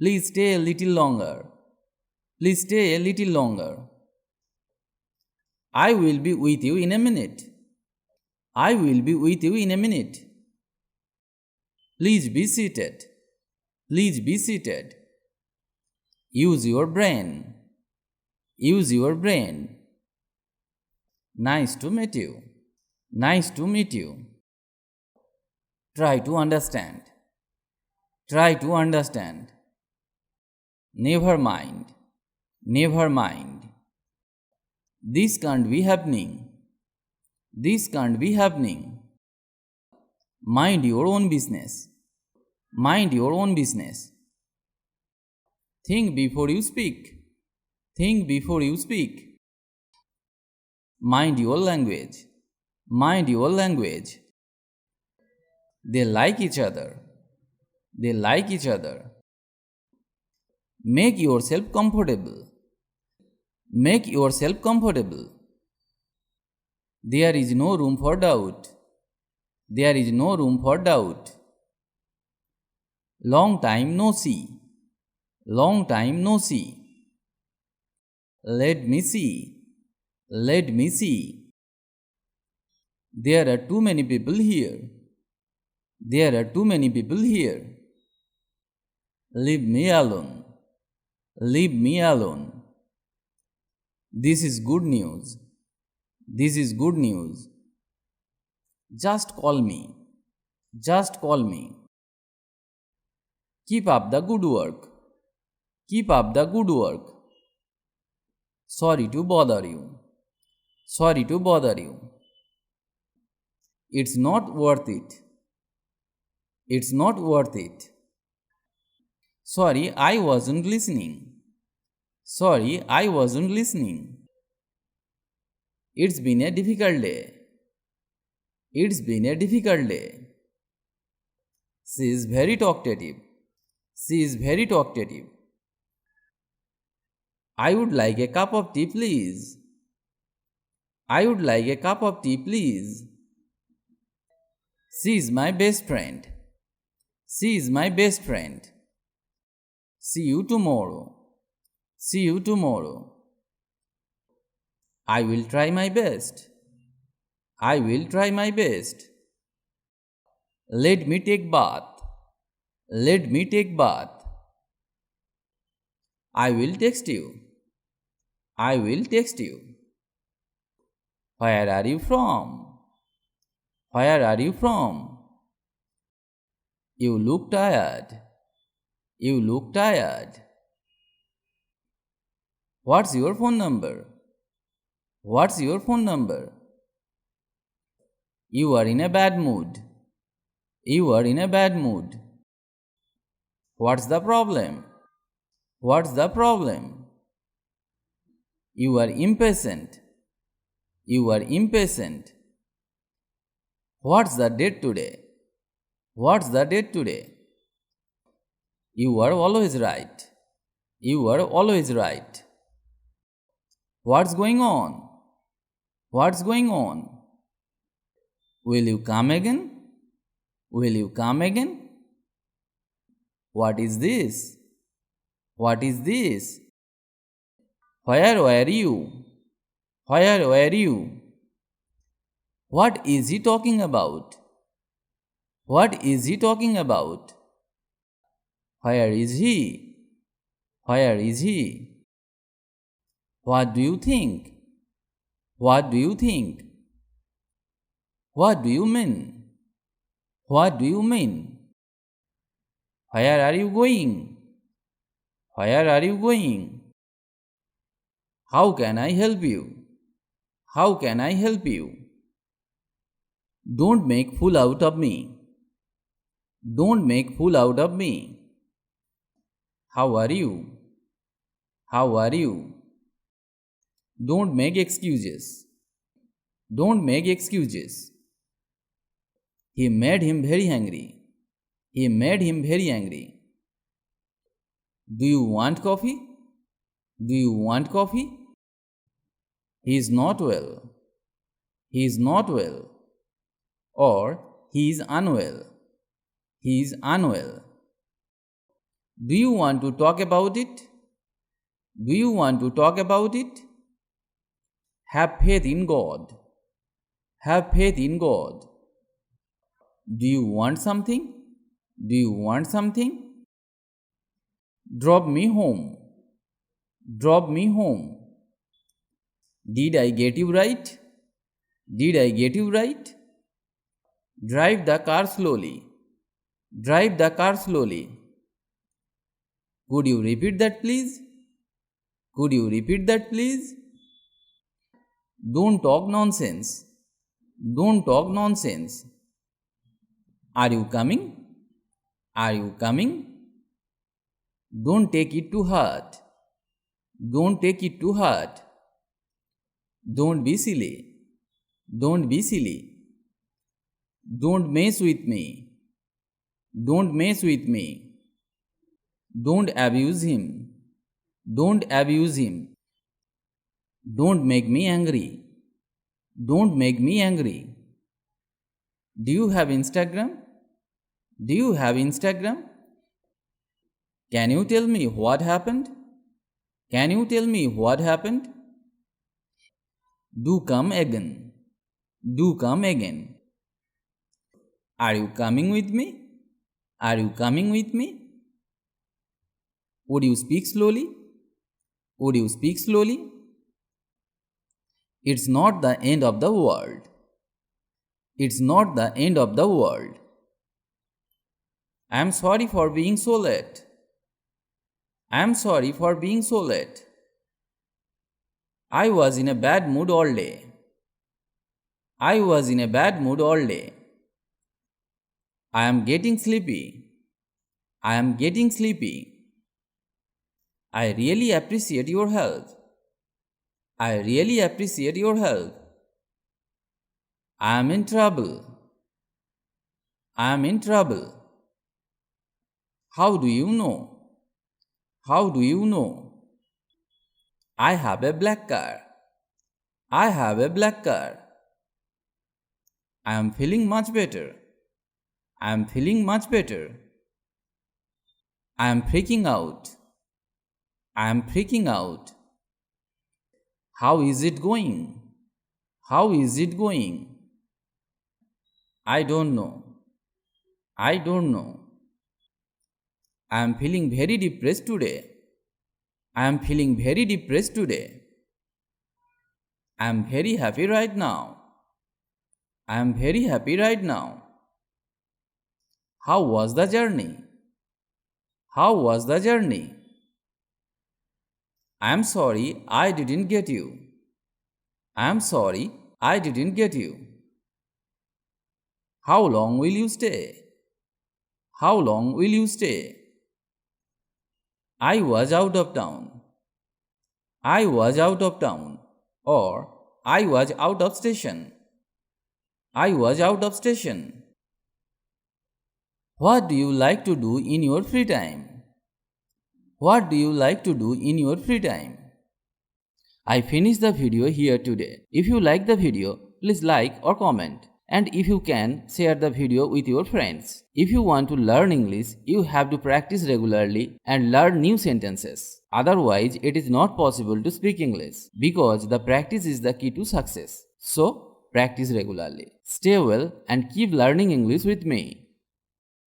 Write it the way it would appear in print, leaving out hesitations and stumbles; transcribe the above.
Please stay a little longer. Please stay a little longer. I will be with you in a minute. I will be with you in a minute. Please be seated. Please be seated. Use your brain. Use your brain. Nice to meet you. Nice to meet you. Try to understand. Try to understand. Never mind. Never mind. This can't be happening. This can't be happening. Mind your own business. Mind your own business. Think before you speak. Think before you speak. Mind your language. Mind your language. They like each other. They like each other. Make yourself comfortable. Make yourself comfortable. There is no room for doubt. There is no room for doubt. Long time no see. Long time no see. Let me see. Let me see. There are too many people here. There are too many people here. Leave me alone. Leave me alone. This is good news. This is good news. Just call me. Just call me. Keep up the good work. Keep up the good work. Sorry to bother you. Sorry to bother you. It's not worth it. It's not worth it. Sorry, I wasn't listening. Sorry, I wasn't listening. It's been a difficult day. It's been a difficult day. She is very talkative. She is very talkative. I would like a cup of tea, please. I would like a cup of tea, please. She is my best friend. She is my best friend. See you tomorrow. See you tomorrow. I will try my best. I will try my best. Let me take bath. Let me take bath. I will text you. I will text you. Where are you from? Where are you from? You look tired. You look tired. What's your phone number? What's your phone number? You are in a bad mood. You are in a bad mood. What's the problem? What's the problem? You are impatient. You are impatient. What's the date today? What's the date today? You are always right. You are always right. What's going on? What's going on? Will you come again? Will you come again? What is this? What is this? Where were you? Where were you? What is he talking about? What is he talking about? Where is he? Where is he? What do you think? What do you think? What do you mean? What do you mean? Where are you going? Where are you going? How can I help you? How can I help you? Don't make fool out of me. Don't make fool out of me. How are you? How are you? Don't make excuses. Don't make excuses. He made him very angry. He made him very angry. Do you want coffee? Do you want coffee? He is not well. He is not well. Or he is unwell. He is unwell. Do you want to talk about it? Do you want to talk about it? Have faith in God. Have faith in God. Do you want something? Do you want something? Drop me home. Drop me home. Did I get you right? Did I get you right? Drive the car slowly. Drive the car slowly. Could you repeat that, please? Could you repeat that, please? Don't talk nonsense. Don't talk nonsense. Are you coming? Are you coming? Don't take it to heart. Don't take it to heart. Don't be silly. Don't be silly. Don't mess with me. Don't mess with me. Don't abuse him. Don't abuse him. Don't make me angry. Don't make me angry. Do you have Instagram? Do you have Instagram? Can you tell me what happened? Can you tell me what happened? Do come again. Do come again. Are you coming with me? Are you coming with me? Would you speak slowly? Would you speak slowly? It's not the end of the world. It's not the end of the world. I'm sorry for being so late. I'm sorry for being so late. I was in a bad mood all day. I was in a bad mood all day. I am getting sleepy. I am getting sleepy. I really appreciate your help. I really appreciate your help. I am in trouble. I am in trouble. How do you know? How do you know? I have a black car. I have a black car. I am feeling much better. I am feeling much better. I am freaking out. I am freaking out. How is it going? How is it going? I don't know. I don't know. I am feeling very depressed today. I am feeling very depressed today. I am very happy right now. I am very happy right now. How was the journey? How was the journey? I am sorry I didn't get you. I am sorry I didn't get you. How long will you stay? How long will you stay? I was out of town. I was out of town. Or I was out of station. I was out of station. What do you like to do in your free time? What do you like to do in your free time? I finished the video here today. If you like the video, please like or comment. And if you can, share the video with your friends. If you want to learn English, you have to practice regularly and learn new sentences. Otherwise, it is not possible to speak English because the practice is the key to success. So, practice regularly. Stay well and keep learning English with me.